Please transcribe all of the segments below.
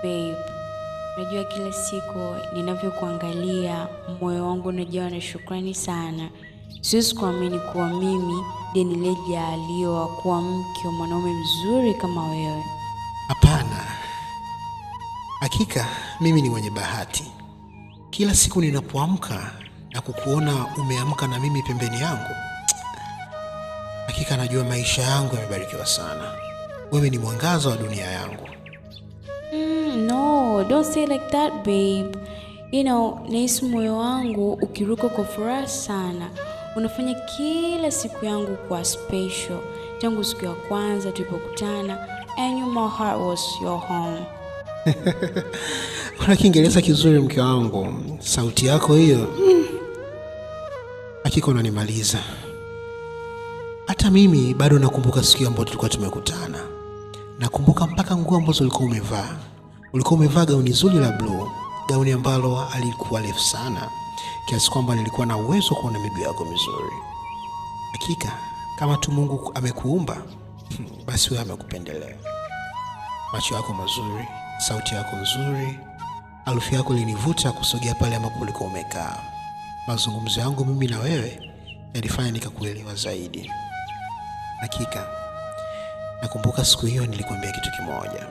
Babe, unajua kila siku ninavyokuangalia moyo wangu unajawa na shukrani sana. Siwezi kuamini kuwa mimi ndiye niliyejaliwa kuwa mke wa mwanaume mzuri kama wewe. Hapana. Hakika mimi ni mwenye bahati. Kila siku ninapoamka na kukuona umeamka na mimi pembeni yangu, hakika najua maisha yangu yamebarikiwa sana. Wewe ni mwangaza wa dunia yangu. No, don't say like that, babe. Nahisi moyo wangu ukiruka kwa furaha sana. Unafanya kila siku yangu kuwa special. Tangu siku ya kwanza tulipokutana, I knew my heart was your home. Una Kiingereza kizuri mke wangu. Sauti yako hiyo, hakika unanimaliza. Hata mimi bado nakumbuka siku ambayo tulikuwa tumekutana. Nakumbuka mpaka nguo ambazo ulikuwa umevaa. Ulikuwa umevaa gauni zuri la blue, gauni ambalo alikuwa refu sana, kiasi kwamba nilikuwa na uwezo kuona miguu yako mizuri. Hakika kama tu Mungu amekuumba, basi wewe amekupendelea. Macho yako mazuri, sauti yako nzuri, harufu yako ilinivuta kusogea pale ambapo ulikuwa umekaa. Mazungumzo yangu mimi na wewe yalifanya nikakuelewa zaidi. Hakika nakumbuka siku hiyo nilikwambia kitu kimoja.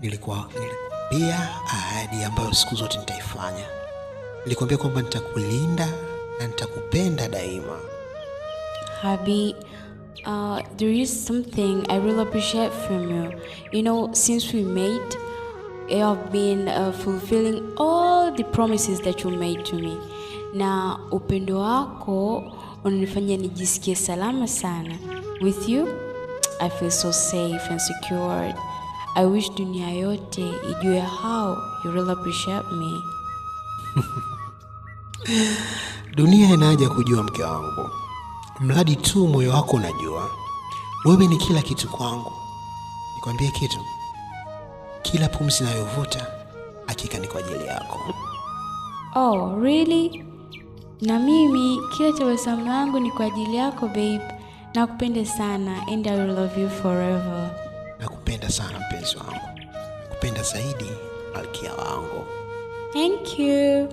Nilikwambia ahadi ambayo siku zote nitaifanya. Nilikwambia kwamba nitakulinda na nitakupenda daima. Habi, there is something I really appreciate from you. Since we met, you have been fulfilling all the promises that you made to me. Na upendo wako unanifanya nijisikie salama sana. With you, I feel so safe and secured. I wish dunia yote ijue how you really appreciate me. Dunia inaja kujua mke wangu, mradi tu moyo wako unajua. Wewe ni kila kitu kwangu. Nikwambie kitu, kila pumzi ninayovuta hakika ni kwa ajili yako. Oh, really? Na mimi kila tabasamu langu ni kwa ajili yako, babe. Nakupenda sana and I will love you forever. Nakupenda sana mpenzi wangu. Nakupenda zaidi malkia wangu. Thank you.